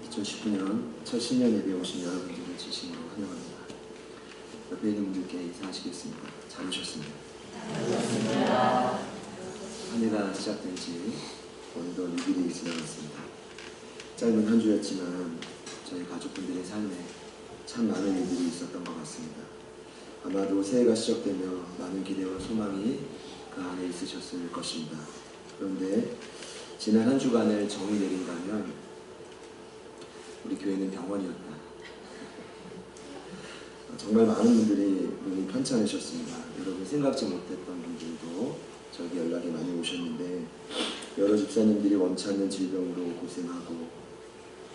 2019년 첫 신년 예배 오신 여러분들을 진심으로 환영합니다. 옆에 있는 분들께 인사하시겠습니다. 잘 오셨습니다. 한 해가 시작된 지 어느덧 6일이 지나갔습니다. 짧은 한 주였지만 저희 가족분들의 삶에 참 많은 일들이 있었던 것 같습니다. 아마도 새해가 시작되며 많은 기대와 소망이 그 안에 있으셨을 것입니다. 그런데 지난 한 주간을 정의 내린다면 우리 교회는 병원이었다. 정말 많은 분들이 몸이 편찮으셨습니다. 여러분 생각지 못했던 분들도 저에게 연락이 많이 오셨는데 여러 집사님들이 원치 않는 질병으로 고생하고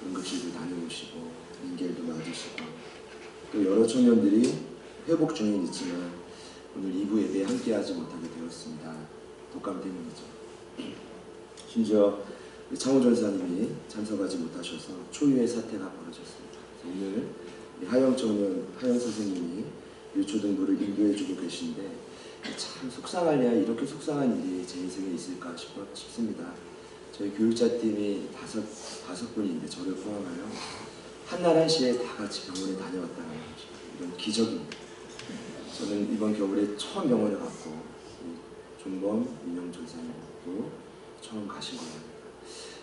응급실도 다녀오시고 인계도 맞으시고 또 여러 청년들이 회복 중에 있지만 오늘 2부 예배에 함께하지 못하게 되었습니다. 독감 때문이죠. 심지어 창호 전사님이 참석하지 못하셔서 초유의 사태가 벌어졌습니다. 오늘 하영 청년, 하영 선생님이 유초등부를 인도해주고 계신데 참 속상하냐, 이렇게 속상한 일이 제 인생에 있을까 싶습니다. 저희 교육자팀이 다섯 분인데 저를 포함하여 한날 한시에 다 같이 병원에 다녀왔다는 거죠. 이건 기적입니다. 저는 이번 겨울에 처음 병원에 갔고 종범 윤영 전사님도 처음 가신 거예요.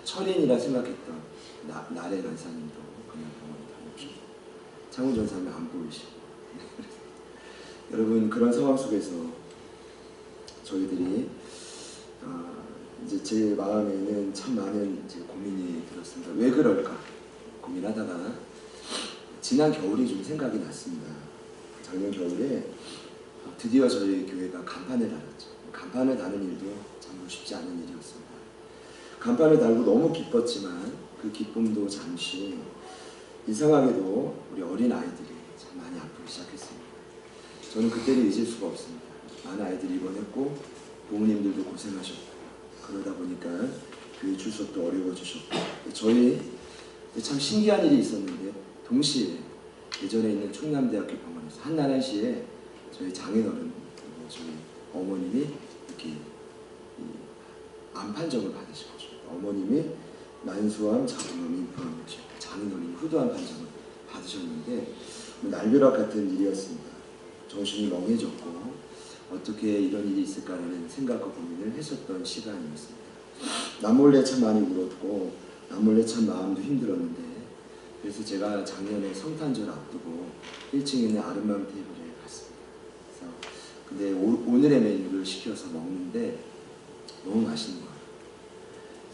철인이라 생각했던 나래 간사님도 그냥 병원에 다녀오시고 창훈 전사님 안 보이시고 여러분 그런 상황 속에서 저희들이 이제 제 마음에는 참 많은 이제 고민이 들었습니다. 왜 그럴까 고민하다가 지난 겨울이 좀 생각이 났습니다. 작년 겨울에 드디어 저희 교회가 간판을 달았죠. 간판을 다는 일도 참 쉽지 않은 일이었습니다. 간판을 달고 너무 기뻤지만 그 기쁨도 잠시 이상하게도 우리 어린 아이들이 참 많이 아프기 시작했습니다. 저는 그때를 잊을 수가 없습니다. 많은 아이들이 입원했고 부모님들도 고생하셨고 그러다 보니까 교회 출석도 어려워지셨고 저희 참 신기한 일이 있었는데 동시에 예전에 있는 충남대학교 병원에서 한날 한시에 저희 장인어른 그리고 저희 어머님이 이렇게 암 판정을 받으신 거죠. 어머님이 만수암, 자궁암, 임포암, 장인어른이 후두암 판정을 받으셨는데 날벼락 같은 일이었습니다. 정신이 멍해졌고 어떻게 이런 일이 있을까라는 생각과 고민을 했었던 시간이었습니다. 남몰래 참 많이 울었고 남몰래 참 마음도 힘들었는데 그래서 제가 작년에 성탄절 앞두고 1층에 있는 아름마음 테이블에 갔습니다. 그래서 근데 오늘의 메뉴를 시켜서 먹는데 너무 맛있는 거예요.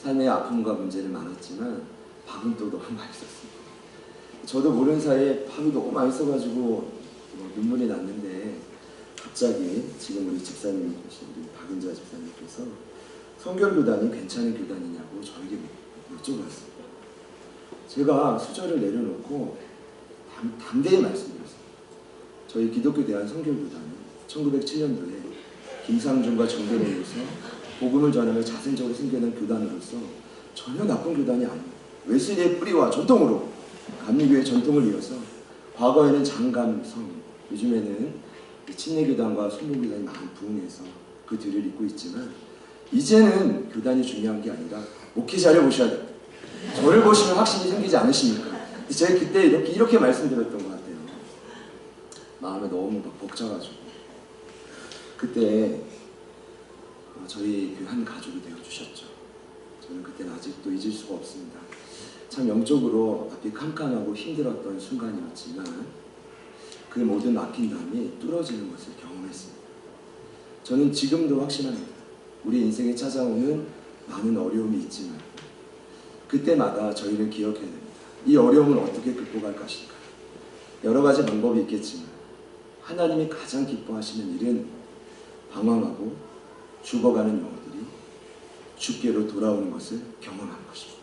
삶의 아픔과 문제는 많았지만 밥은 또 너무 맛있었습니다. 저도 모르는 사이에 밥이 너무 맛있어가지고 눈물이 났는데 갑자기 지금 우리 집사님이 계신 우리 박은자 집사님께서 성결교단이 괜찮은 교단이냐고 저에게 여쭤봤어요. 제가 수저를 내려놓고 담대히 말씀드렸어요. 저희 기독교 대한 성결교단은 1907년도에 김상중과 정대로에서 복음을 전하며 자생적으로 생겨난 교단으로서 전혀 나쁜 교단이 아닙니다. 웨슬리의 뿌리와 전통으로 감리교의 전통을 이어서 과거에는 장감성, 요즘에는 침례교단과 순복교단이 많이 부흥해서 그 뒤를 잇고 있지만 이제는 교단이 중요한 게 아니라 목회자를 보셔야 돼요. 저를 보시면 확신이 생기지 않으십니까? 제가 그때 이렇게 말씀드렸던 것 같아요. 마음에 너무 벅차가지고 그때 저희 교회 한 가족이 되어주셨죠. 저는 그때는 아직도 잊을 수가 없습니다. 참 영적으로 앞이 캄캄하고 힘들었던 순간이었지만 그 모든 막힌 담이 뚫어지는 것을 경험했습니다. 저는 지금도 확신합니다. 우리 인생에 찾아오는 많은 어려움이 있지만 그때마다 저희는 기억해야 됩니다. 이 어려움을 어떻게 극복할 것인가. 여러 가지 방법이 있겠지만 하나님이 가장 기뻐하시는 일은 방황하고 죽어가는 영혼들이 주께로 돌아오는 것을 경험하는 것입니다.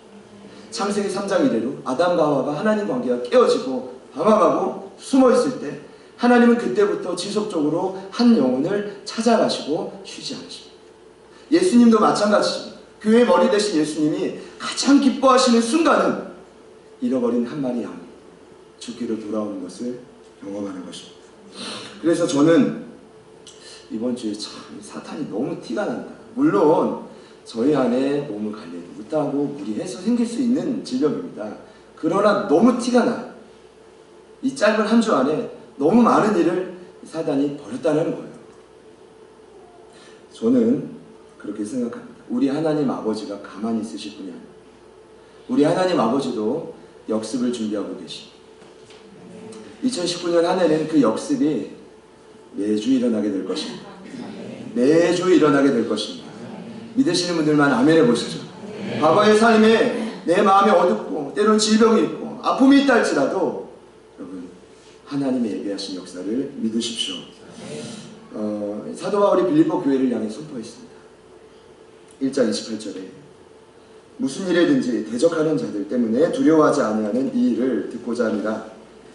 창세기 3장 이래로 아담과 하와가 하나님 관계가 깨어지고 방황하고 숨어있을 때 하나님은 그때부터 지속적으로 한 영혼을 찾아가시고 쉬지 않으십니다. 예수님도 마찬가지입니다. 교회의 머리 되신 예수님이 가장 기뻐하시는 순간은 잃어버린 한 마리 양 주께로 돌아오는 것을 경험하는 것입니다. 그래서 저는 이번 주에 참 사탄이 너무 티가 난다. 물론 저희 안에 몸을 관리하지 못하고 무리해서 생길 수 있는 질병입니다. 그 그러나 너무 티가 나요. 이 짧은 한 주 안에 너무 많은 일을 사단이 벌였다는 거예요. 저는 그렇게 생각합니다. 우리 하나님 아버지가 가만히 있으실 분이 아니에요. 우리 하나님 아버지도 역습을 준비하고 계십니다. 2019년 한 해는 그 역습이 매주 일어나게 될 것입니다. 매주 일어나게 될 것입니다. 믿으시는 분들만 아멘 해보시죠. 과거의 삶에 내 마음이 어둡고 때로는 질병이 있고 아픔이 있다 할지라도 여러분 하나님의 예비하신 역사를 믿으십시오. 사도 바울이 빌립보 교회를 향해 선포했습니다. 1장 28절에 무슨 일에든지 대적하는 자들 때문에 두려워하지 아니하는 이 일을 듣고자 합니다.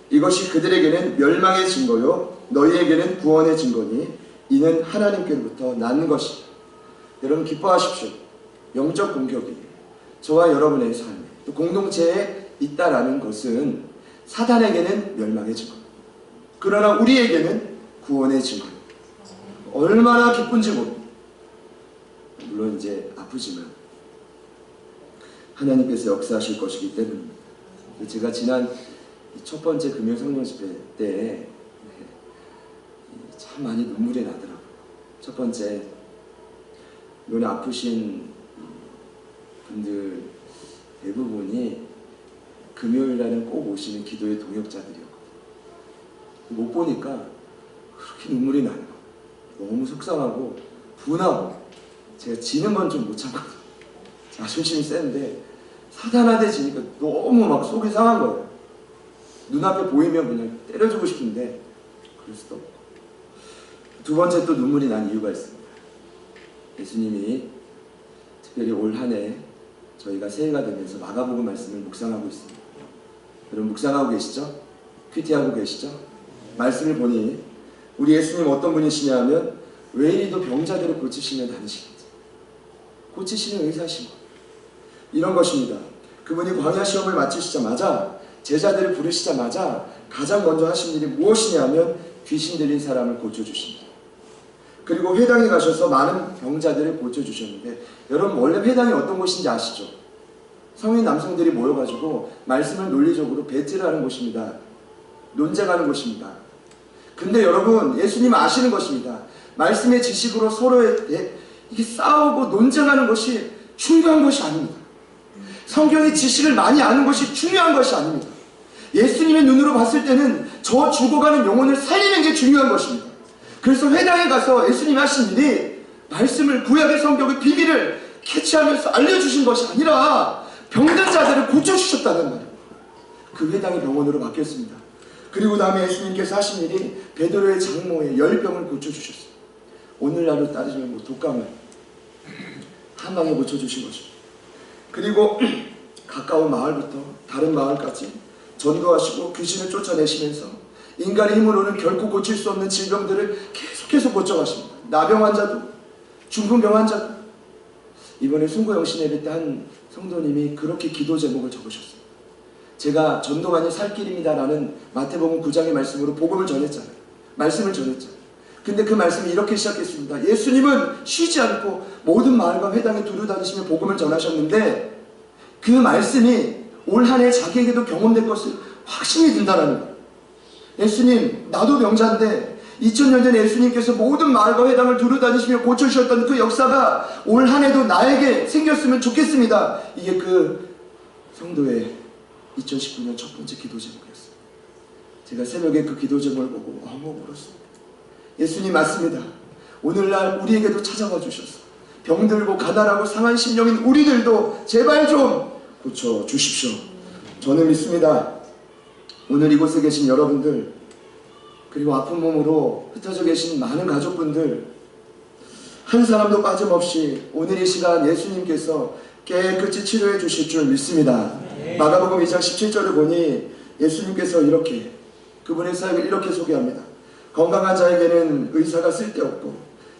이것이 그들에게는 멸망의 증거요 너희에게는 구원의 증거니 이는 하나님께로부터 난 것이다. 여러분 기뻐하십시오. 영적 공격이 저와 여러분의 삶에 또 공동체에 있다라는 것은 사단에게는 멸망의 증거, 그러나 우리에게는 구원의 증거. 얼마나 기쁜지 모릅니다. 물론 이제 아프지만 하나님께서 역사하실 것이기 때문입니다. 제가 지난 첫 번째 금요 성령 집회 때 참 많이 눈물이 나더라고요. 첫 번째 눈이 아프신 분들 대부분이 금요일날은 꼭 오시는 기도의 동역자들이었거든요. 못 보니까 그렇게 눈물이 나요. 너무 속상하고 분하고 제가 지는 건 좀 못 참거든요. 자존심이 센데 사단한테 지니까 너무 막 속이 상한 거예요. 눈앞에 보이면 그냥 때려주고 싶은데 그럴 수도 없고. 두 번째 또 눈물이 난 이유가 있습니다. 예수님이 특별히 올 한 해 저희가 새해가 되면서 마가복음 말씀을 묵상하고 있습니다. 여러분 묵상하고 계시죠? 큐티하고 계시죠? 말씀을 보니 우리 예수님 어떤 분이시냐 하면 왜 이리도 병자들을 고치시며 다니시는지 고치시는 의사신 것 이런 것입니다. 그분이 광야 시험을 마치시자마자 제자들을 부르시자마자 가장 먼저 하신 일이 무엇이냐 하면 귀신 들린 사람을 고쳐주십니다. 그리고 회당에 가셔서 많은 병자들을 고쳐주셨는데 여러분 원래 회당이 어떤 곳인지 아시죠? 성인 남성들이 모여가지고 말씀을 논리적으로 배틀하는 곳입니다. 논쟁하는 곳입니다. 근데 여러분 예수님 아시는 것입니다. 말씀의 지식으로 서로의 이게 싸우고 논쟁하는 것이 중요한 것이 아닙니다. 성경의 지식을 많이 아는 것이 중요한 것이 아닙니다. 예수님의 눈으로 봤을 때는 저 죽어가는 영혼을 살리는 게 중요한 것입니다. 그래서 회당에 가서 예수님이 하신 일이 말씀을 구약의 성경의 비밀을 캐치하면서 알려주신 것이 아니라 병든 자들을 고쳐주셨다는 말이에요. 그 회당이 병원으로 바뀌었습니다. 그리고 다음에 예수님께서 하신 일이 베드로의 장모의 열병을 고쳐주셨어요. 오늘날로 따지면 뭐 독감을 한 방에 고쳐주신 것입니다. 그리고 가까운 마을부터 다른 마을까지 전도하시고 귀신을 쫓아내시면서 인간의 힘으로는 결코 고칠 수 없는 질병들을 계속해서 고쳐가십니다. 나병 환자도 중풍병 환자도. 이번에 순고영신 예배 때 한 성도님이 그렇게 기도 제목을 적으셨어요. 제가 전도만이 살 길입니다 라는 마태복음 9장의 말씀으로 복음을 전했잖아요. 말씀을 전했잖아요. 근데 그 말씀이 이렇게 시작했습니다. 예수님은 쉬지 않고 모든 마을과 회당에 두루 다니시며 복음을 전하셨는데 그 말씀이 올 한 해 자기에게도 경험될 것을 확신이 든다는 거예요. 예수님 나도 병자인데 2000년 전에 예수님께서 모든 마을과 회당을 두루 다니시며 고쳐주셨던 그 역사가 올 한 해도 나에게 생겼으면 좋겠습니다. 이게 그 성도의 2019년 첫 번째 기도 제목이었어요. 제가 새벽에 그 기도 제목을 보고 너무 울었습니다. 예수님 맞습니다. 오늘날 우리에게도 찾아와 주셔서 병들고 가난하고 상한 심령인 우리들도 제발 좀 고쳐주십시오. 저는 믿습니다. 오늘 이곳에 계신 여러분들 그리고 아픈 몸으로 흩어져 계신 많은 가족분들 한 사람도 빠짐없이 오늘 이 시간 예수님께서 깨끗이 치료해 주실 줄 믿습니다. 마가복음 2장 17절을 보니 예수님께서 이렇게 그분의 사역을 이렇게 소개합니다. 건강한 자에게는 의사가 쓸데없고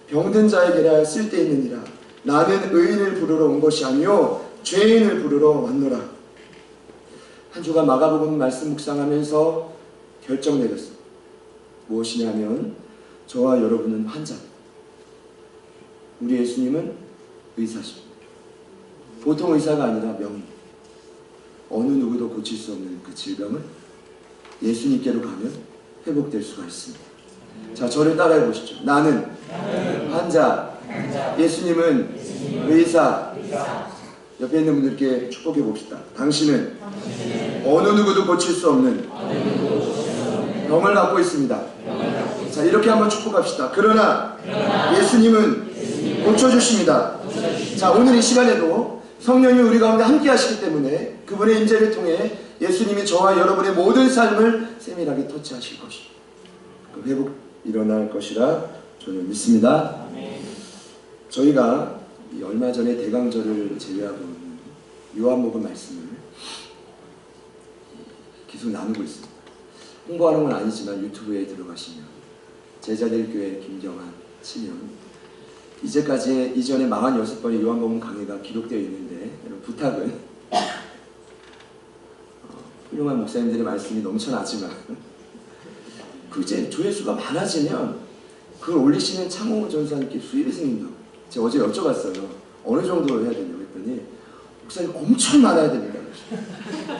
병든 자에게나 쓸데있느니라. 나는 의인을 부르러 온 것이 아니요 죄인을 부르러 왔노라. 한 주간 마가복음 말씀 묵상하면서 결정 내렸습니다. 무엇이냐면 저와 여러분은 환자입니다. 우리 예수님은 의사십니다. 보통 의사가 아니라 명의. 어느 누구도 고칠 수 없는 그 질병은 예수님께로 가면 회복될 수가 있습니다. 자, 저를 따라해 보시죠. 나는 환자, 예수님은 의사. 옆에 있는 분들께 축복해 봅시다. 당신은 어느 누구도 고칠 수 없는 병을 갖고 있습니다. 자, 이렇게 한번 축복합시다. 그러나 예수님은 고쳐주십니다. 자, 오늘 이 시간에도 성령이 우리 가운데 함께 하시기 때문에 그분의 임재를 통해 예수님이 저와 여러분의 모든 삶을 세밀하게 터치하실 것입니다. 그 회복 일어날 것이라 저는 믿습니다. 저희가 얼마 전에 대강절을 제외하고 요한복음 말씀을 계속 나누고 있습니다. 홍보하는 건 아니지만 유튜브에 들어가시면 제자들 교회 김경환 치면 이제까지 이전에 46번의 요한복음 강의가 기록되어 있는데 여러분 부탁은 훌륭한 목사님들의 말씀이 넘쳐나지만 그 이제 조회수가 많아지면 그걸 올리시는 창호 전사님께 수입이 생긴다고 제가 어제 여쭤봤어요. 어느 정도 해야 되냐고 했더니 목사님 엄청 많아야 됩니다.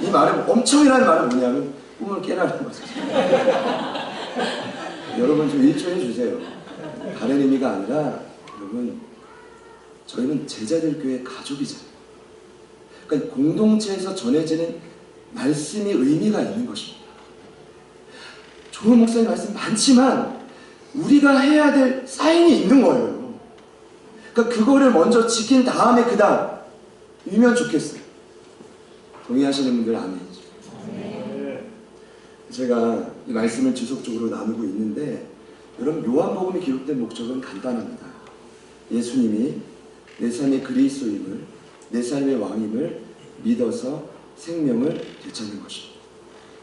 이 말은 엄청이라는 말은 뭐냐면 꿈을 깨라는 거죠. 여러분 좀 일조해 주세요. 다른 의미가 아니라 여러분 저희는 제자들 교회 가족이잖아요. 그러니까 공동체에서 전해지는 말씀이 의미가 있는 것입니다. 좋은 목사님 말씀 많지만 우리가 해야 될 사인이 있는 거예요. 그러니까 그거를 먼저 지킨 다음에 그 다음이면 좋겠어요. 동의하시는 분들 아멘. 제가 이 말씀을 지속적으로 나누고 있는데 여러분 요한복음이 기록된 목적은 간단합니다. 예수님이 내 삶의 그리스도임을 내 삶의 왕임을 믿어서 생명을 되찾는 것입니다.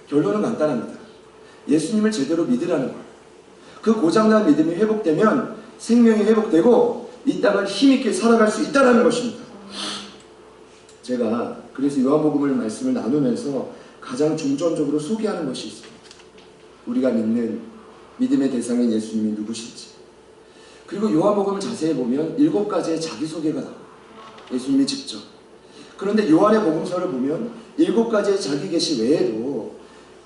결론은 간단합니다. 예수님을 제대로 믿으라는 거예요. 그 고장난 믿음이 회복되면 생명이 회복되고 이 땅을 힘있게 살아갈 수 있다는 것입니다. 제가 그래서 요한복음을 말씀을 나누면서 가장 중점적으로 소개하는 것이 있습니다. 우리가 믿는 믿음의 대상인 예수님이 누구신지. 그리고 요한복음을 자세히 보면 7가지의 자기소개가 나와요. 예수님이 직접. 그런데 요한의 복음서를 보면 7가지의 자기 계시 외에도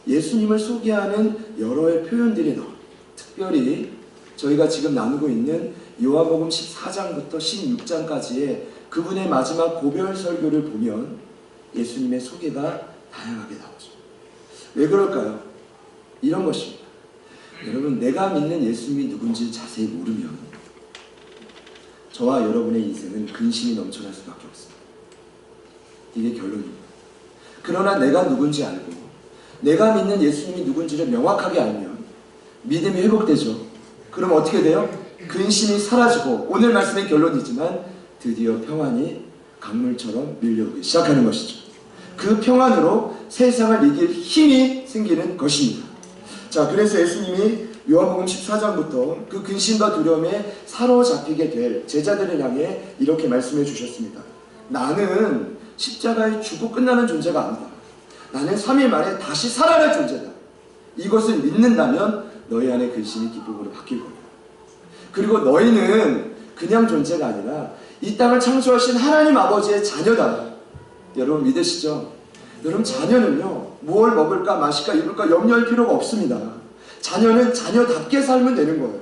예수님을 소개하는 여러의 표현들이 나와요. 특별히 저희가 지금 나누고 있는 요한복음 14장부터 16장까지의 그분의 마지막 고별 설교를 보면 예수님의 소개가 다양하게 나오죠. 왜 그럴까요? 이런 것입니다. 여러분, 내가 믿는 예수님이 누군지 자세히 모르면 저와 여러분의 인생은 근심이 넘쳐날 수밖에 없습니다. 이게 결론입니다. 그러나 내가 누군지 알고 내가 믿는 예수님이 누군지를 명확하게 알면 믿음이 회복되죠. 그럼 어떻게 돼요? 근심이 사라지고 오늘 말씀의 결론이지만 드디어 평안이 강물처럼 밀려오기 시작하는 것이죠. 그 평안으로 세상을 이길 힘이 생기는 것입니다. 자, 그래서 예수님이 요한복음 14장부터 그 근심과 두려움에 사로잡히게 될 제자들을 향해 이렇게 말씀해 주셨습니다. 나는 십자가에 죽고 끝나는 존재가 아니다. 나는 3일 만에 다시 살아날 존재다. 이것을 믿는다면 너희 안에 근심이 기쁨으로 바뀔 겁니다. 그리고 너희는 그냥 존재가 아니라 이 땅을 창조하신 하나님 아버지의 자녀다. 여러분 믿으시죠? 여러분 자녀는요, 무엇을 먹을까 마실까 입을까 염려할 필요가 없습니다. 자녀는 자녀답게 살면 되는 거예요.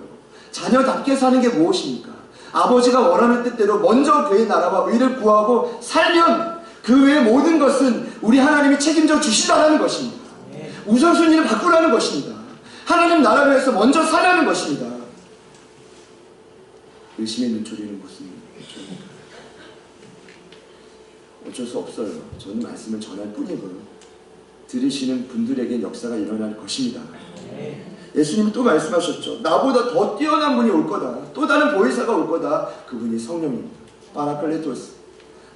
자녀답게 사는 게 무엇입니까? 아버지가 원하는 뜻대로 먼저 그의 나라와 의를 구하고 살면 그 외의 모든 것은 우리 하나님이 책임져 주시다라는 것입니다. 우선순위를 바꾸라는 것입니다. 하나님 나라를 위해서 먼저 살라는 것입니다. 의심의 눈초리는 무슨 어쩔 수 없어요. 저는 말씀을 전할 뿐이고요. 들으시는 분들에게 역사가 일어날 것입니다. 예수님이 또 말씀하셨죠. 나보다 더 뛰어난 분이 올 거다. 또 다른 보혜사가 올 거다. 그분이 성령입니다. 파라클레토스.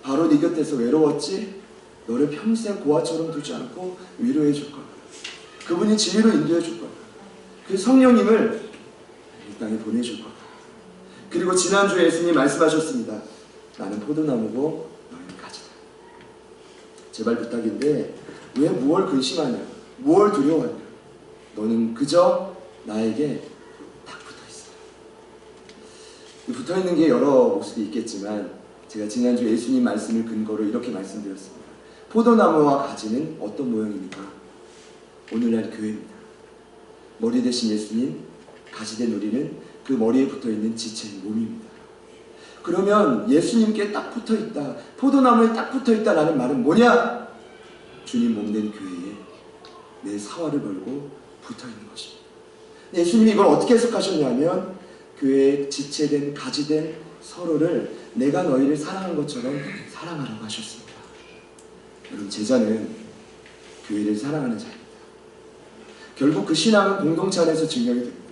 바로 네 곁에서 외로웠지? 너를 평생 고아처럼 두지 않고 위로해 줄 거다. 그분이 진리로 인도해 줄 거다. 그 성령님을 이 땅에 보내줄 거다. 그리고 지난주에 예수님이 말씀하셨습니다. 나는 포도나무고 너희는 가지다. 제발 부탁인데 왜 무얼 근심하냐? 무얼 두려워하냐? 너는 그저 나에게 딱 붙어있어. 붙어있는 게 여러 모습이 있겠지만 제가 지난주 예수님 말씀을 근거로 이렇게 말씀드렸습니다. 포도나무와 가지는 어떤 모형입니까? 오늘날 교회입니다. 머리 대신 예수님, 가지 된 우리는 그 머리에 붙어있는 지체의 몸입니다. 그러면 예수님께 딱 붙어있다, 포도나무에 딱 붙어있다라는 말은 뭐냐? 주님 몸된 교회에 내 사활을 걸고 붙어있는 것입니다. 예수님이 이걸 어떻게 해석하셨냐면 교회에 지체된, 가지된 서로를 내가 너희를 사랑한 것처럼 사랑하라고 하셨습니다. 여러분, 제자는 교회를 사랑하는 자입니다. 결국 그 신앙은 공동체 안에서 증명이 됩니다.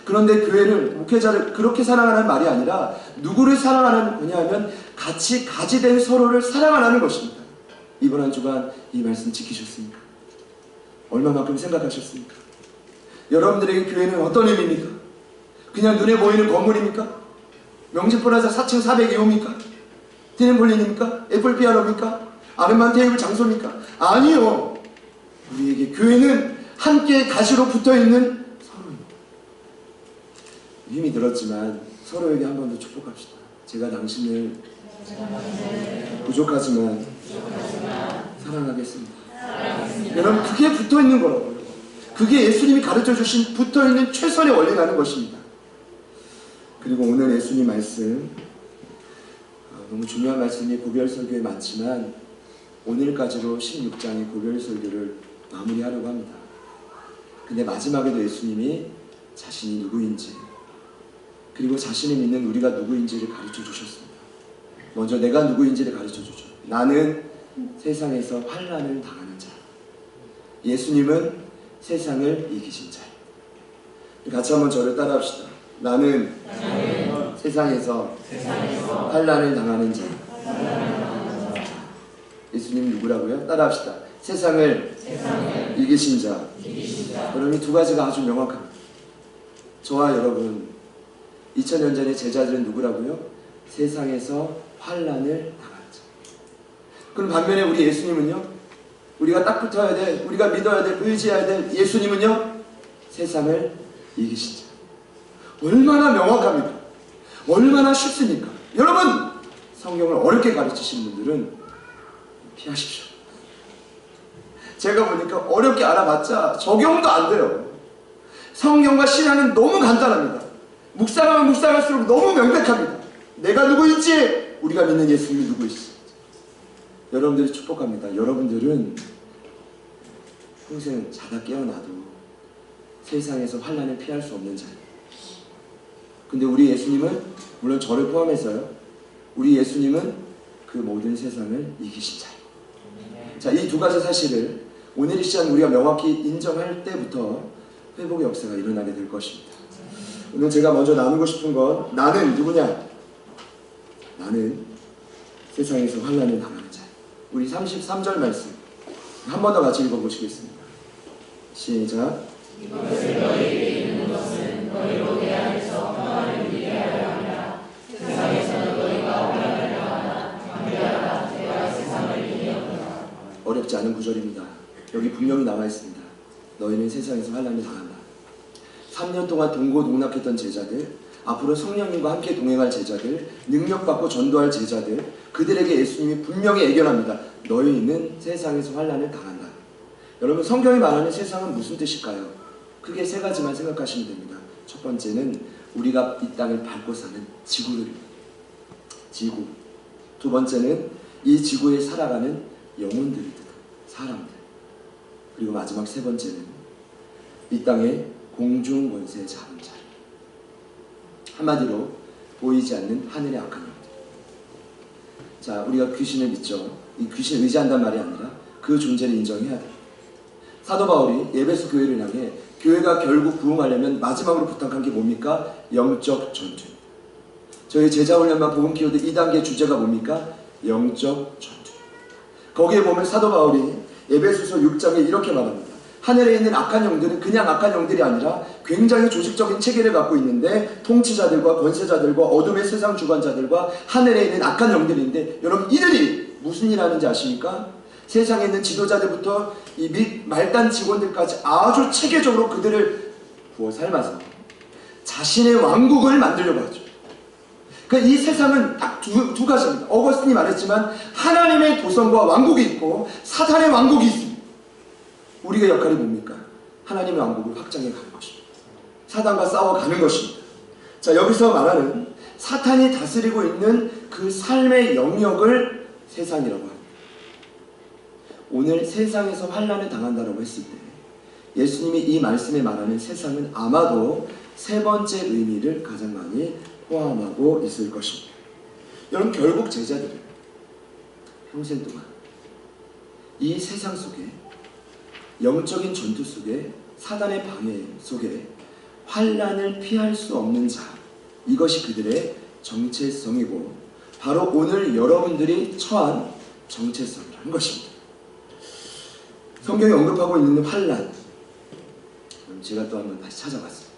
그런데 교회를, 목회자를 그렇게 사랑하는 말이 아니라 누구를 사랑하는 거냐면 같이 가지된 서로를 사랑하라는 것입니다. 이번 한 주간 이 말씀 지키셨습니까? 얼마만큼 생각하셨습니까? 여러분들에게 교회는 어떤 의미입니까? 그냥 눈에 보이는 건물입니까? 명지플라자 4층 402호입니까? 디넨볼린입니까? 애플피아노입니까? 아름만 테이블 장소입니까? 아니요. 우리에게 교회는 함께 가시로 붙어있는 서로입니다. 힘이 들었지만 서로에게 한 번 더 축복합시다. 제가 당신을 부족하지만 사랑하겠습니다. 여러분, 그게 붙어있는 거라고요. 그게 예수님이 가르쳐주신 붙어있는 최선의 원리라는 것입니다. 그리고 오늘 예수님 말씀, 너무 중요한 말씀이 고별설교에 많지만 오늘까지로 16장의 고별설교를 마무리하려고 합니다. 근데 마지막에도 예수님이 자신이 누구인지, 그리고 자신을 믿는 우리가 누구인지를 가르쳐 주셨습니다. 먼저 내가 누구인지를 가르쳐 주죠. 나는 세상에서 환난을 당하는 자. 예수님은 세상을 이기신 자. 같이 한번 저를 따라합시다. 나는 세상에서 환난을 당하는 자. 예수님 누구라고요? 따라합시다. 세상을 이기신 자. 여러분, 이 두 가지가 아주 명확합니다. 저와 여러분, 2000년 전의 제자들은 누구라고요? 세상에서 환난을 당한 자. 그럼 반면에 우리 예수님은요? 우리가 딱 붙어야 돼, 우리가 믿어야 돼, 의지해야 돼. 예수님은요? 세상을 이기신 자. 얼마나 명확합니까? 얼마나 쉽습니까? 여러분, 성경을 어렵게 가르치시는 분들은 피하십시오. 제가 보니까 어렵게 알아봤자 적용도 안 돼요. 성경과 신앙은 너무 간단합니다. 묵상하면 묵상할수록 너무 명백합니다. 내가 누구인지, 우리가 믿는 예수님이 누구이신지. 여러분들이 축복합니다. 여러분들은 평생 자다 깨어나도 세상에서 환난을 피할 수 없는 자예요. 근데 우리 예수님은, 물론 저를 포함해서요, 우리 예수님은 그 모든 세상을 이기신 자예요. 자, 이 두 가지 사실을 오늘 이 시간 우리가 명확히 인정할 때부터 회복의 역사가 일어나게 될 것입니다. 오늘 제가 먼저 나누고 싶은 건, 나는 누구냐? 나는 세상에서 환난을 당하는 자예요. 우리 33절 말씀 한 번 더 같이 읽어보시겠습니다. 시작. 이것을 너희에게 이르는 것은 너희로 내 안에서 평안을 누리게 하려 함이라. 세상에서는 너희가 환난을 당하나 담대하라. 내가 세상을 이기었노라. 어렵지 않은 구절입니다. 여기 분명히 나와 있습니다. 너희는 세상에서 환난을 당한다. 3년 동안 동고동락했던 제자들, 앞으로 성령님과 함께 동행할 제자들, 능력받고 전도할 제자들, 그들에게 예수님이 분명히 예견합니다. 너희는 세상에서 환난을 당한다. 여러분, 성경이 말하는 세상은 무슨 뜻일까요? 크게 세 가지만 생각하시면 됩니다. 첫 번째는 우리가 이 땅을 밟고 사는 지구들입니다. 지구. 두 번째는 이 지구에 살아가는 영혼들입니다. 사람들. 그리고 마지막 세 번째는 이 땅의 공중 권세 잡은 자. 한마디로 보이지 않는 하늘의 악한 영들. 자, 우리가 귀신을 믿죠. 이 귀신을 의지한단 말이 아니라 그 존재를 인정해야 돼요. 사도 바울이 에베소 교회를 향해 교회가 결국 부흥하려면 마지막으로 부탁한 게 뭡니까? 영적 전투. 저희 제자훈련반 복음 키워드 2단계 주제가 뭡니까? 영적 전투. 거기에 보면 사도 바울이 에베소서 6장에 이렇게 말합니다. 하늘에 있는 악한 영들은 그냥 악한 영들이 아니라 굉장히 조직적인 체계를 갖고 있는데, 통치자들과 권세자들과 어둠의 세상 주관자들과 하늘에 있는 악한 영들인데, 여러분, 이들이 무슨 일 하는지 아십니까? 세상에 있는 지도자들부터 이 말단 직원들까지 아주 체계적으로 그들을 부어 삶아서 자신의 왕국을 만들려고 하죠. 그러니까 이 세상은 딱 두 가지입니다. 어거스틴이 말했지만 하나님의 도성과 왕국이 있고 사탄의 왕국이 있습니다. 우리의 역할이 뭡니까? 하나님의 왕국을 확장해 가는 것입니다. 사단과 싸워가는 것입니다. 자, 여기서 말하는 사탄이 다스리고 있는 그 삶의 영역을 세상이라고 합니다. 오늘 세상에서 환난을 당한다라고 했을 때 예수님이 이 말씀에 말하는 세상은 아마도 세 번째 의미를 가장 많이 포함하고 있을 것입니다. 여러분, 결국 제자들은 평생 동안 이 세상 속에, 영적인 전투 속에, 사단의 방해 속에 환난을 피할 수 없는 자, 이것이 그들의 정체성이고 바로 오늘 여러분들이 처한 정체성이라는 것입니다. 성경이 언급하고 있는 환난, 제가 또 한번 다시 찾아봤어요.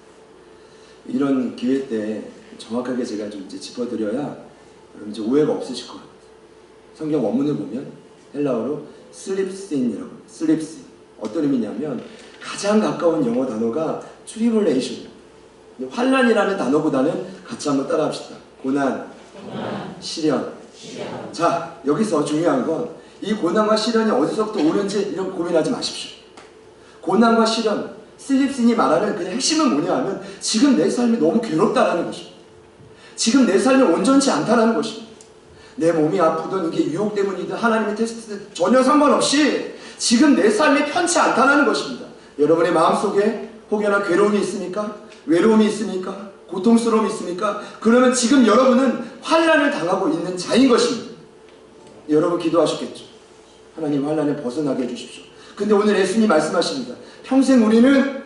이런 기회 때 정확하게 제가 좀 이제 짚어드려야 여러분 이제 오해가 없으실 것 같아요. 성경 원문을 보면 헬라어로 슬립신이라고 합니다. 슬립신. 어떤 의미냐면 가장 가까운 영어 단어가 트리블레이션. 환난이라는 단어보다는 같이 한번 따라합시다. 고난, 시련. 자, 여기서 중요한 건 이 고난과 시련이 어디서부터 오는지 이런 고민하지 마십시오. 고난과 시련, 슬립신이 말하는 그 핵심은 뭐냐 하면 지금 내 삶이 너무 괴롭다라는 것입니다. 지금 내 삶이 온전치 않다라는 것입니다. 내 몸이 아프든 이게 유혹 때문이든 하나님의 테스트 전혀 상관없이 지금 내 삶이 편치 않다라는 것입니다. 여러분의 마음속에 혹여나 괴로움이 있습니까? 외로움이 있습니까? 고통스러움이 있습니까? 그러면 지금 여러분은 환난을 당하고 있는 자인 것입니다. 여러분 기도하셨겠죠? 하나님 환난을 벗어나게 해주십시오. 근데 오늘 예수님이 말씀하십니다. 평생 우리는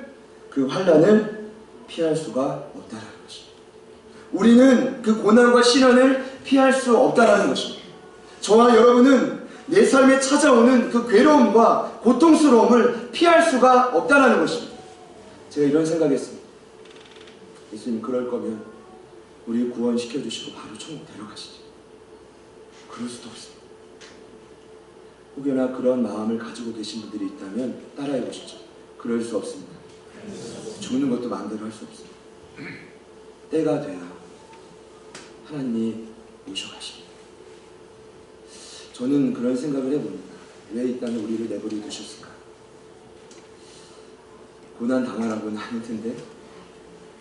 그 환난을 피할 수가 없다라는 것입니다. 우리는 그 고난과 시련을 피할 수 없다라는 것입니다. 저와 여러분은 내 삶에 찾아오는 그 괴로움과 고통스러움을 피할 수가 없다라는 것입니다. 제가 이런 생각했습니다. 예수님 그럴 거면 우리 구원시켜 주시고 바로 천국 데려가시지. 그럴 수도 없습니다. 혹여나 그런 마음을 가지고 계신 분들이 있다면 따라해 보시죠. 그럴 수 없습니다. 죽는 것도 마음대로 할 수 없습니다. 때가 돼야 하나님이 오셔가십니다. 저는 그런 생각을 해봅니다. 왜 이 땅에 우리를 내버려 두셨을까? 고난 당하라고는 아닐 텐데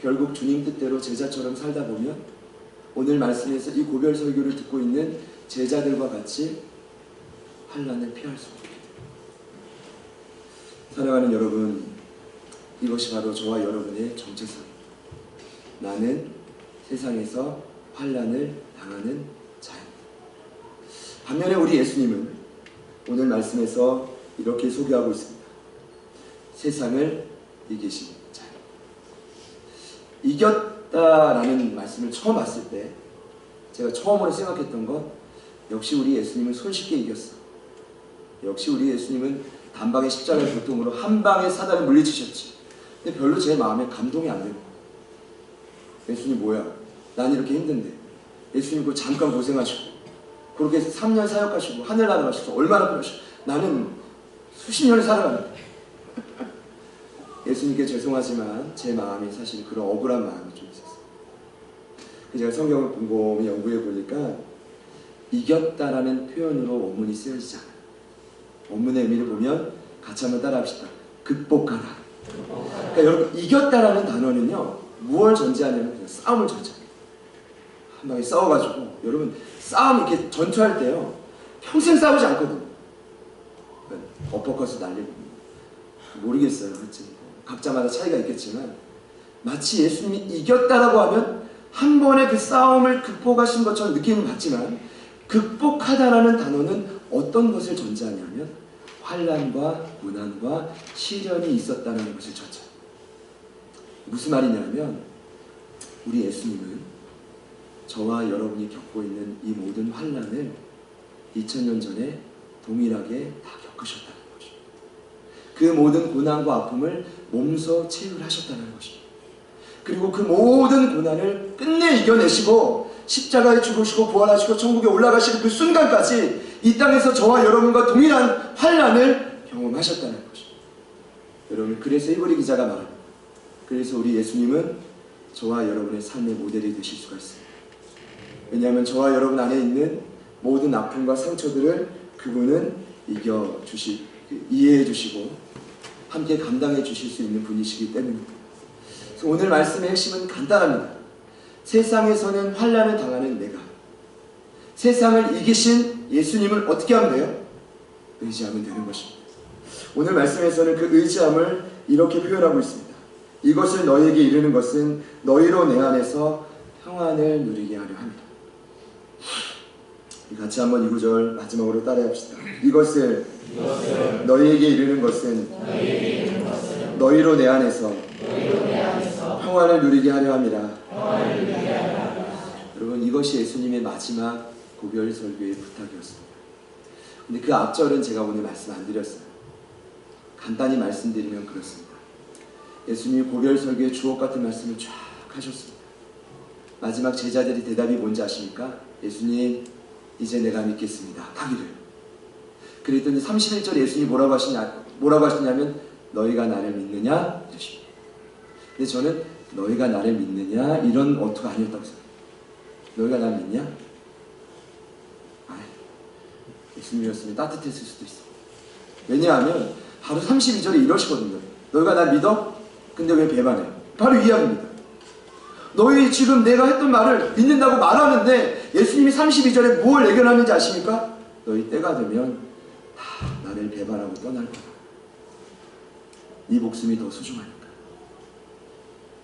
결국 주님 뜻대로 제자처럼 살다 보면 오늘 말씀에서 이 고별 설교를 듣고 있는 제자들과 같이 환난을 피할 수 없게 됩니다. 사랑하는 여러분, 이것이 바로 저와 여러분의 정체성입니다. 나는 세상에서 환난을 당하는 자입니다. 반면에 우리 예수님은 오늘 말씀에서 이렇게 소개하고 있습니다. 세상을 이기신 자입니다. 이겼다라는 말씀을 처음 봤을 때 제가 처음으로 생각했던 건 역시 우리 예수님은 손쉽게 이겼어. 역시 우리 예수님은 단방의 십자가의 고통으로 한 방에 사단을 물리치셨지. 근데 별로 제 마음에 감동이 안 되는 거예요. 예수님 뭐야? 난 이렇게 힘든데. 예수님 그 잠깐 고생하시고 그렇게 3년 사역하시고 하늘나라 가셔서 얼마나 그러시고 나는 수십 년을 살아가는데 예수님께 죄송하지만 제 마음이 사실 그런 억울한 마음이 좀 있었어요. 제가 성경을 곰곰이 연구해 보니까 이겼다라는 표현으로 원문이 쓰여지지 않아요. 원문의 의미를 보면 같이 한번 따라합시다. 극복하다. 그러니까 여러분 이겼다라는 단어는요 무엇을 전제하냐면 그냥 싸움을 전제해요. 한 방에 싸워가지고 여러분 싸움 이렇게 전투할 때요 평생 싸우지 않거든요. 그러니까 어퍼컷을 날리고 모르겠어요. 그치? 각자마다 차이가 있겠지만 마치 예수님이 이겼다라고 하면 한 번의 그 싸움을 극복하신 것처럼 느낌을 받지만 극복하다라는 단어는 어떤 것을 전제하냐면 환난과 고난과 시련이 있었다는 것을 전제합니다. 무슨 말이냐면 우리 예수님은 저와 여러분이 겪고 있는 이 모든 환난을 2000년 전에 동일하게 다 겪으셨다는 것입니다. 그 모든 고난과 아픔을 몸소 체휼하셨다는 것입니다. 그리고 그 모든 고난을 끝내 이겨내시고 십자가에 죽으시고 부활하시고 천국에 올라가시는 그 순간까지 이 땅에서 저와 여러분과 동일한 환난을 경험하셨다는 것입니다. 여러분 그래서 히브리 기자가 말합니다. 그래서 우리 예수님은 저와 여러분의 삶의 모델이 되실 수가 있습니다. 왜냐하면 저와 여러분 안에 있는 모든 아픔과 상처들을 그분은 이해해 주시고 함께 감당해 주실 수 있는 분이시기 때문입니다. 그래서 오늘 말씀의 핵심은 간단합니다. 세상에서는 환난을 당하는 내가 세상을 이기신 예수님을 어떻게 하면 돼요? 의지하면 되는 것입니다. 오늘 말씀에서는 그 의지함을 이렇게 표현하고 있습니다. 이것을 너희에게 이르는 것은 너희로 내 안에서 평안을 누리게 하려 합니다. 같이 한번 이 구절 마지막으로 따라해 봅시다. 이것을 너희에게 이르는 것은 너희로 내 안에서 평안을 누리게 하려 합니다. 여러분, 이것이 예수님의 마지막 고별 설교의 부탁이었습니다. 근데 그 앞절은 제가 오늘 말씀 안 드렸어요. 간단히 말씀드리면 그렇습니다. 예수님이 고별 설교의 주옥 같은 말씀을 쫙 하셨습니다. 마지막 제자들이 대답이 뭔지 아십니까? 예수님, 이제 내가 믿겠습니다. 하기를. 그랬더니 31절에 예수님이 뭐라고 하시냐면 너희가 나를 믿느냐? 이러십니다. 근데 저는 너희가 나를 믿느냐? 이런 어투가 아니었다고 생각해요. 너희가 나를 믿냐? 예수님이었으면 따뜻했을 수도 있어. 왜냐하면 바로 32절에 이러시거든요. 너희가 날 믿어? 근데 왜 배반해? 바로 이 이야기입니다. 너희 지금 내가 했던 말을 믿는다고 말하는데 예수님이 32절에 무엇을 예견하는지 아십니까? 너희 때가 되면 다 나를 배반하고 떠날 거야. 네 목숨이 더 소중하니까.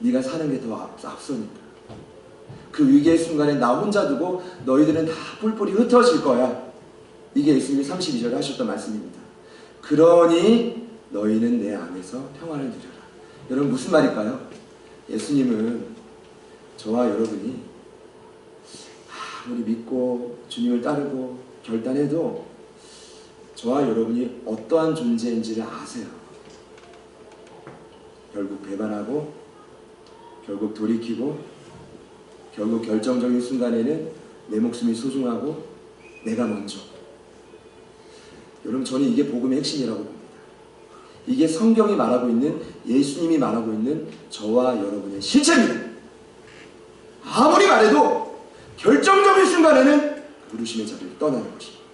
네가 사는 게 더 앞서니까. 그 위기의 순간에 나 혼자 두고 너희들은 다 뿔뿔이 흩어질 거야. 이게 예수님이 32절에 하셨던 말씀입니다. 그러니 너희는 내 안에서 평안을 누려라. 여러분, 무슨 말일까요? 예수님은 저와 여러분이 아무리 믿고 주님을 따르고 결단해도 저와 여러분이 어떠한 존재인지를 아세요. 결국 배반하고 결국 돌이키고 결국 결정적인 순간에는 내 목숨이 소중하고 내가 먼저. 여러분, 저는 이게 복음의 핵심이라고 봅니다. 이게 성경이 말하고 있는, 예수님이 말하고 있는 저와 여러분의 실체입니다. 아무리 말해도 결정적인 순간에는 부르심의 자리를 떠나는 것입니다.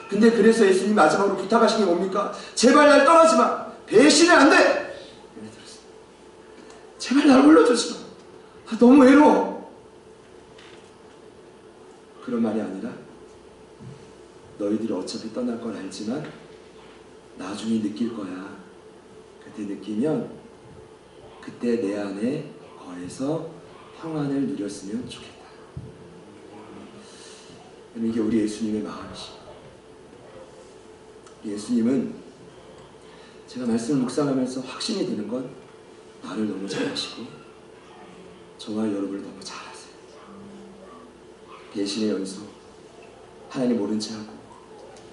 근데 그래서 예수님이 마지막으로 부탁하신 게 뭡니까? 제발 날 떠나지 마. 배신은 안 돼. 제발 날 불러주지 마. 너무 외로워. 그런 말이 아니라 너희들이 어차피 떠날 걸 알지만 나중에 느낄 거야. 그때 느끼면 그때 내 안에 거해서 평안을 누렸으면 좋겠다. 이게 우리 예수님의 마음이시죠. 예수님은 제가 말씀을 묵상하면서 확신이 드는 건 나를 너무 잘하시고 저와 여러분을 너무 잘 아세요. 배신의 연속, 하나님 모른 채 하고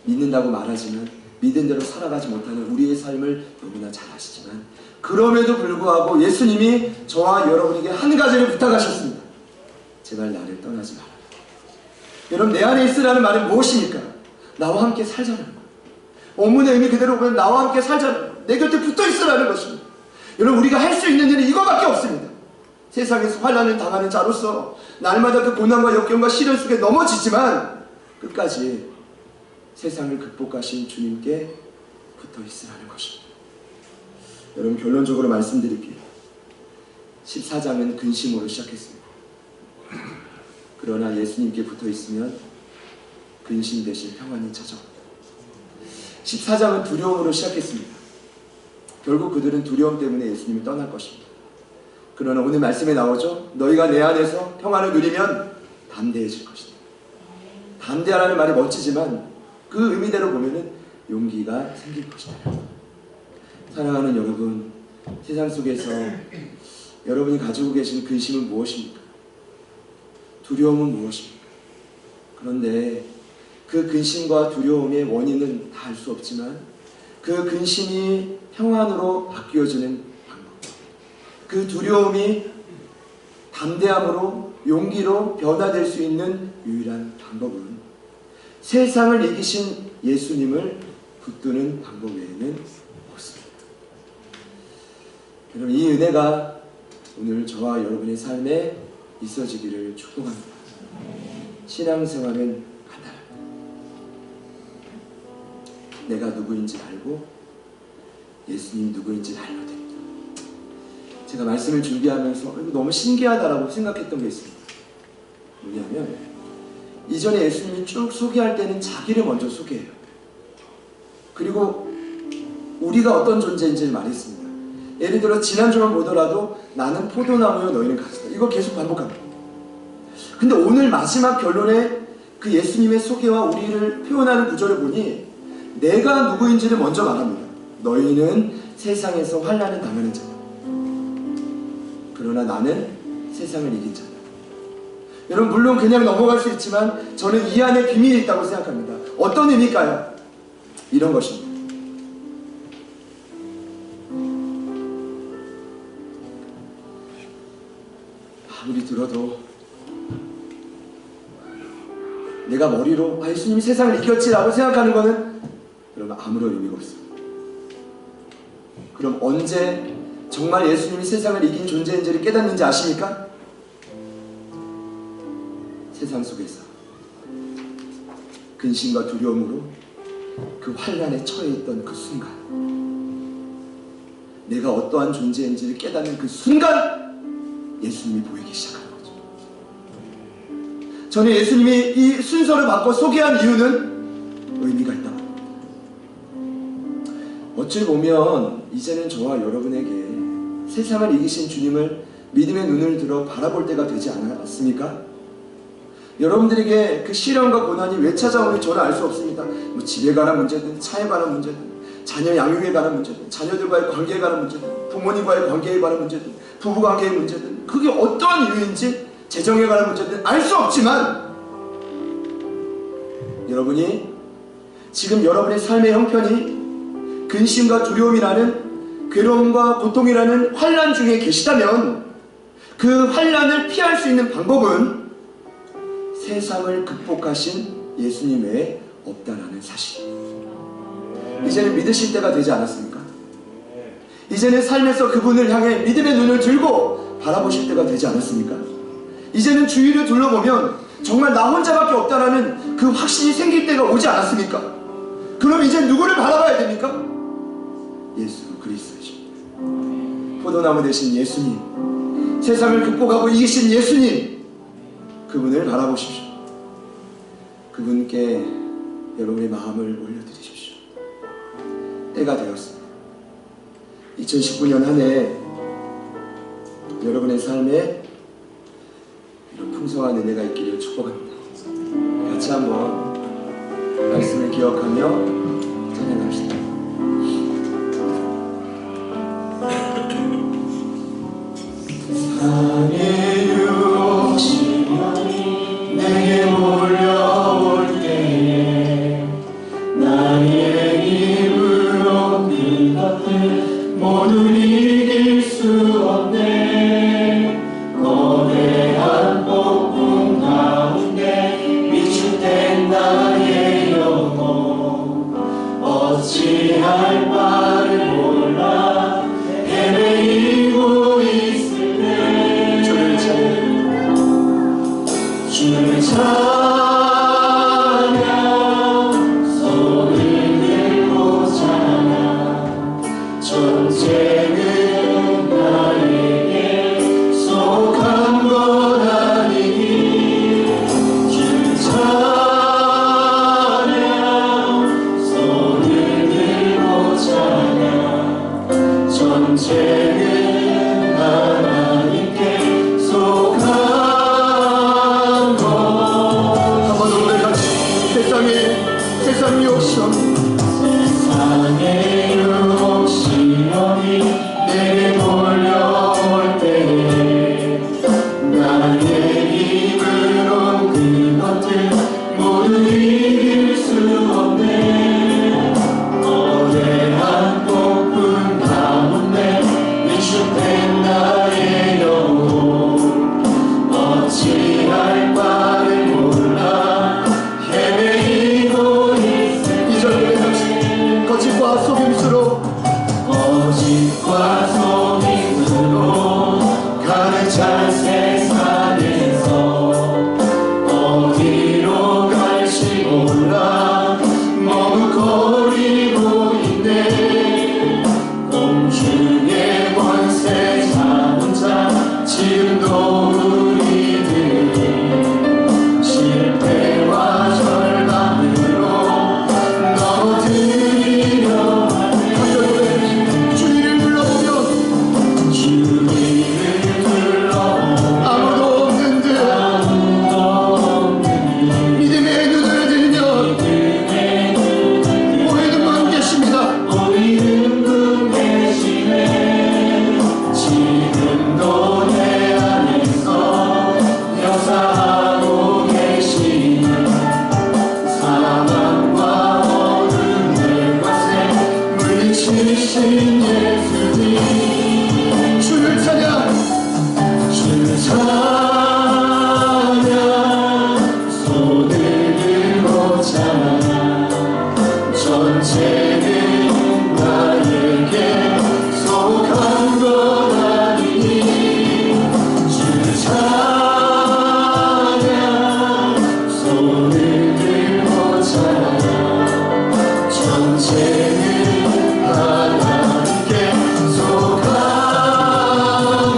믿는다고 말하지만 믿은 대로 살아가지 못하는 우리의 삶을 너무나 잘 아시지만 그럼에도 불구하고 예수님이 저와 여러분에게 한 가지를 부탁하셨습니다. 제발 나를 떠나지 마라. 여러분, 내 안에 있으라는 말은 무엇입니까? 나와 함께 살자는 거예요. 원문의 의미 그대로 보면 나와 함께 살자는 거예요. 내 곁에 붙어 있으라는 것입니다. 여러분, 우리가 할 수 있는 일은 이거밖에 없습니다. 세상에서 환난을 당하는 자로서 날마다 그 고난과 역경과 시련 속에 넘어지지만 끝까지 세상을 극복하신 주님께 붙어 있으라는 것입니다. 여러분, 결론적으로 말씀드릴게요. 14장은 근심으로 시작했습니다. 그러나 예수님께 붙어 있으면 근심 대신 평안이 찾아옵니다. 14장은 두려움으로 시작했습니다. 결국 그들은 두려움 때문에 예수님이 떠날 것입니다. 그러나 오늘 말씀에 나오죠. 너희가 내 안에서 평안을 누리면 담대해질 것이다. 담대하라는 말이 멋지지만 그 의미대로 보면은 용기가 생길 것이다. 사랑하는 여러분, 세상 속에서 여러분이 가지고 계신 근심은 무엇입니까? 두려움은 무엇입니까? 그런데 그 근심과 두려움의 원인은 다 알 수 없지만 그 근심이 평안으로 바뀌어지는 방법, 그 두려움이 담대함으로 용기로 변화될 수 있는 유일한 방법은 세상을 이기신 예수님을 붙드는 방법 외에는 없습니다. 여러분, 이 은혜가 오늘 저와 여러분의 삶에 있어지기를 축복합니다. 신앙생활은 간단합니다. 내가 누구인지 알고 예수님이 누구인지 알면 됩니다. 제가 말씀을 준비하면서 이거 너무 신기하다라고 생각했던 게 있습니다. 뭐냐면 이전에 예수님이 쭉 소개할 때는 자기를 먼저 소개해요. 그리고 우리가 어떤 존재인지를 말했습니다. 예를 들어 지난주만 보더라도 나는 포도나무요 너희는 가지다. 이거 계속 반복합니다. 근데 오늘 마지막 결론에 그 예수님의 소개와 우리를 표현하는 구절을 보니 내가 누구인지를 먼저 말합니다. 너희는 세상에서 환난을 당하는 자다. 그러나 나는 세상을 이긴 자다. 여러분 물론 그냥 넘어갈 수 있지만 저는 이 안에 비밀이 있다고 생각합니다. 어떤 의미일까요? 이런 것입니다. 아무리 들어도 내가 머리로 예수님이 세상을 이겼지라고 생각하는 것은 그러면 아무런 의미가 없습니다. 그럼 언제 정말 예수님이 세상을 이긴 존재인지를 깨닫는지 아십니까? 세상 속에서 근심과 두려움으로 그 환난에 처해 있던 그 순간, 내가 어떠한 존재인지를 깨닫는 그 순간 예수님이 보이기 시작하는 거죠. 저는 예수님이 이 순서를 바꿔 소개한 이유는 의미가 있다고 합니다. 어찌 보면 이제는 저와 여러분에게 세상을 이기신 주님을 믿음의 눈을 들어 바라볼 때가 되지 않았습니까? 여러분들에게 그 시련과 고난이 왜 찾아오는지 저는 알 수 없습니다. 뭐 집에 관한 문제든 차에 관한 문제든 자녀 양육에 관한 문제든 자녀들과의 관계에 관한 문제든 부모님과의 관계에 관한 문제든 부부관계의 문제든 그게 어떠한 이유인지 재정에 관한 문제든 알 수 없지만 여러분이 지금 여러분의 삶의 형편이 근심과 두려움이라는 괴로움과 고통이라는 환난 중에 계시다면 그 환난을 피할 수 있는 방법은 세상을 극복하신 예수님 외에 없다라는 사실. 이제는 믿으실 때가 되지 않았습니까? 이제는 삶에서 그분을 향해 믿음의 눈을 들고 바라보실 때가 되지 않았습니까? 이제는 주위를 둘러보면 정말 나 혼자밖에 없다라는 그 확신이 생길 때가 오지 않았습니까? 그럼 이제 누구를 바라봐야 됩니까? 예수 그리스도십니다. 포도나무 되신 예수님, 세상을 극복하고 이기신 예수님, 그분을 바라보십시오. 그분께 여러분의 마음을 올려드리십시오. 때가 되었습니다. 2019년 한 해 여러분의 삶에 이런 풍성한 은혜가 있기를 축복합니다. 같이 한번 말씀을 기억하며 찬양합시다. 세상의 유혹이 내게 몰려올 때에 나의 입으로 그것들 모두 이길 수 없네. 거대한 폭풍 가운데 위축된 나의 영혼 어찌할 바를 몰라 헤매이고 있을 때 주를 찬양 손을 들고 찬양 전쟁은 나에게 속한 것 아니니 주를 찬양 손을 들고 찬양 전쟁은 하나님께 속한 세상의 욕심이 내게 몰려올 때에 나의 입으론 그것들 모두 이길 수 없네. 거대한 폭풍 가운데 위축된 나의 영혼 어찌할 바를 몰라 헤매이고 거짓과 속임수로 가득 찬 세상에서 예수님 주를 찬양 주를 찬양 손을 들고 찬양 전체는 나에게 속한 것 아니니 주를 찬양 손을 들고 찬양 전체는 하나님께 속한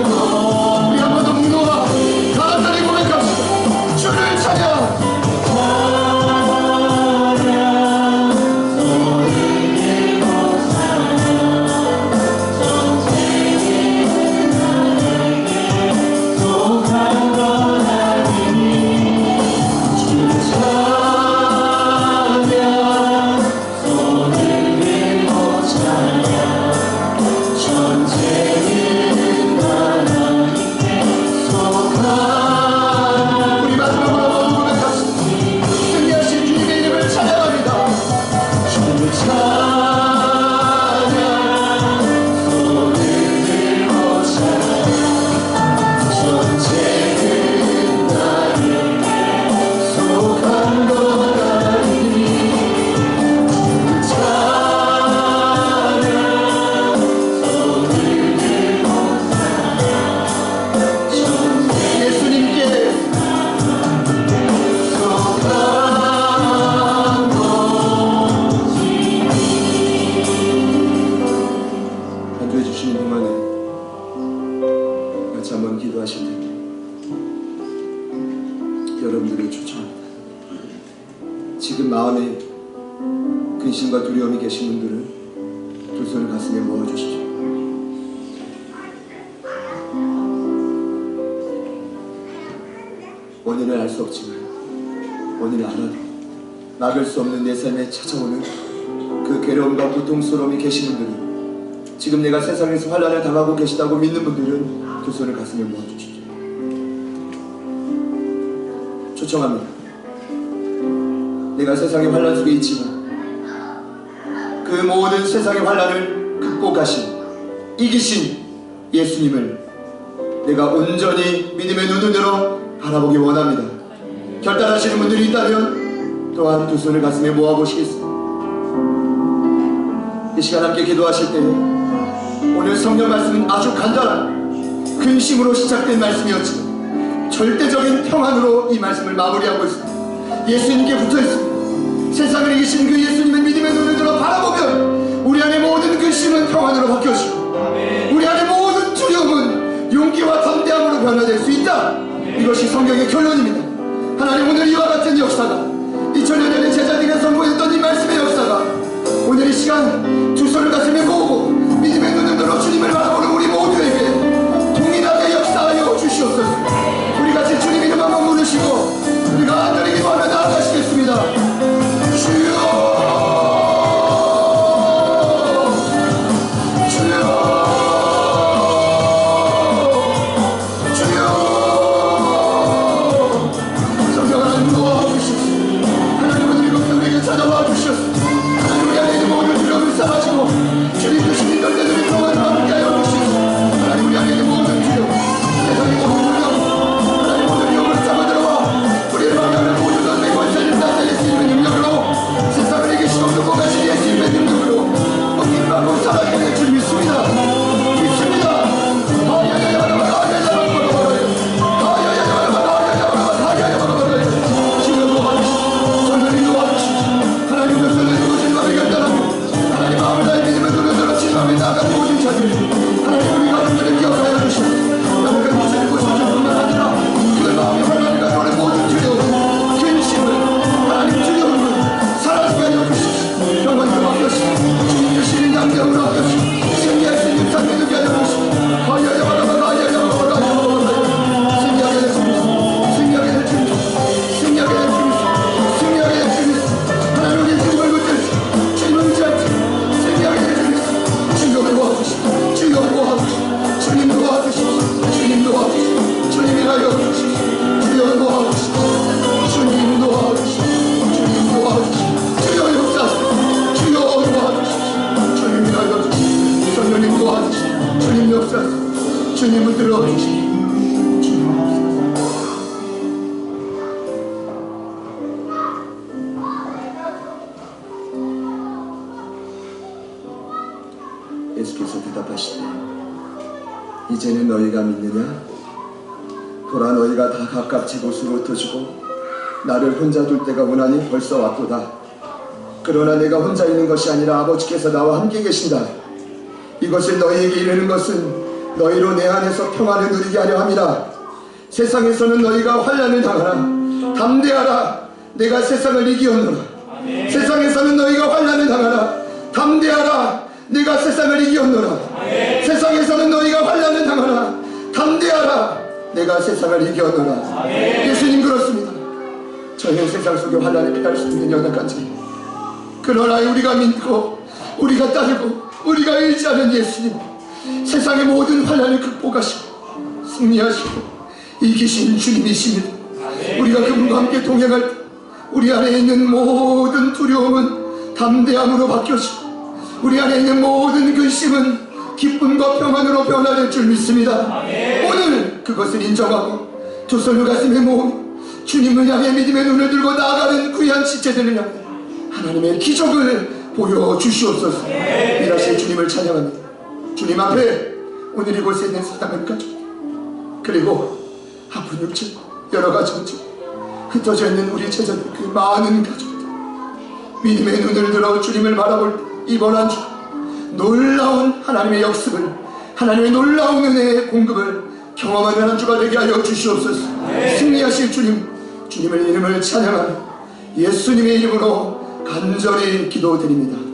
것 우리 한 번 더 묵노와 간단히 고백합시다 주를 찬양 우리 마지막으로 한번 고백합시다 승리하신 주님의 이름을 찬양합니다 주를 찬양 손을 들고 찬양 전체는 나에게 속한 것 아니니 주를 찬양 손을 들고 예수님께 속한 것이 간주해 주시는 동안에 같이 한번 기도하실 텐데 여러분들을 초청합니다. 지금 마음에 근심과 두려움이 계신 분들은 두 손을 가슴에 모아주시죠. 원인을 알 수 없지만 원인을 알아도 막을 수 없는 내 삶에 찾아오는 그 괴로움과 고통스러움이 계신 분들은 지금 내가 세상에서 환난을 당하고 계시다고 믿는 분들은 두 손을 가슴에 모아주시죠. 초청합니다. 내가 세상의 환난 속에 있지만 그 모든 세상의 환난을 극복하신 이기신 예수님을 내가 온전히 믿음의 눈을 들어 바라보기 원합니다. 결단하시는 분들이 있다면 또한 두 손을 가슴에 모아보시겠습니다. 이 시간 함께 기도하실 때 오늘 성경 말씀은 아주 간단한 근심으로 시작된 말씀이었지만 절대적인 평안으로 이 말씀을 마무리하고 있습니다. 예수님께 붙어있습니다. 세상을 이기신 그 예수님의 믿음의 눈을 들어 바라보면 우리 안의 모든 근심은 평안으로 바뀌어지고 우리 안의 모든 두려움은 용기와 담대함으로 변화될 수 있다. 이것이 성경의 결론입니다. 하나님 오늘 이와 같은 역사가 2000년 전에 제자들에게 선포했던 이 말씀의 역사가 오늘 이 시간 두 손을 가슴에 모으고 믿음의 눈을 들어 주님을 바라보는 우리 모두에게 동일하게 역사하여 주시옵소서. 우리 같이 주님 이름 한번 부르시고 우리가 간절히 기도하며 나아가시겠습니다. 주여 찾아와 주셨습니다. 하나님 우리 안에 있는 모든 두려움을 사라지고 주님 그 신이 떨려드는 평안을 함께하여 주시옵소서. 하나님 우리 안에 있는 모든 두려움 세상의 모든 두려움 하나님 모든 영을 잡아들어와 우리의 방향을 모든 것의 권세를 쌓아 예수님의 능력으로 세상을 이기시고 극복하신 예수님의 능력으로 어김받고 살아가게 될 줄 믿습니다. 믿습니다. 하나님 마음을 다해 믿음의 눈을 들어 진함에 나아가는 모든 자들 예수님 붙들어 주시옵소서. 예수께서 대답하시되 이제는 너희가 믿느냐? 보라 너희가 다 각각 제 곳으로 흩어지고 나를 혼자 둘 때가 오나니 벌써 왔도다. 그러나 내가 혼자 있는 것이 아니라 아버지께서 나와 함께 계신다. 이것을 너희에게 이르는 것은 너희로 내 안에서 평안을 누리게 하려 함이라. 세상에서는 너희가 환난을 당하라. 담대하라. 내가 세상을 이기었노라. 세상에서는 너희가 환난을 당하라. 담대하라. 내가 세상을 이기었노라. 세상에서는 너희가 환난을 당하라. 담대하라. 내가 세상을 이기었노라. 예수님 그렇습니다. 저희는 세상 속에 환난을 피할 수 있는 연약한 자. 그러나 우리가 믿고 우리가 따르고 우리가 의지하는 예수님, 세상의 모든 환난을 극복하시고 승리하시고 이기신 주님이십니다. 우리가 그분과 함께 동행할 때 우리 안에 있는 모든 두려움은 담대함으로 바뀌어지고 우리 안에 있는 모든 근심은 기쁨과 평안으로 변화될 줄 믿습니다. 오늘 그것을 인정하고 두 손을 가슴에 모으며 주님을 향해 믿음의 눈을 들고 나아가는 귀한 지체들을 향해 하나님의 기적을 보여주시옵소서. 일하실 주님을 찬양합니다. 주님 앞에 오늘 이곳에 있는 사랑하는 가족 그리고 아픈 육체 여러 가지 문제 흩어져 있는 우리 제자들 그 많은 가족들 믿음의 눈을 들어 주님을 바라볼 때 이번 한 주 놀라운 하나님의 역습을 하나님의 놀라운 은혜의 공급을 경험하는 한 주가 되게 하여 주시옵소서. 승리하실 주님을 이름을 찬양하며 예수님의 이름으로 간절히 기도드립니다.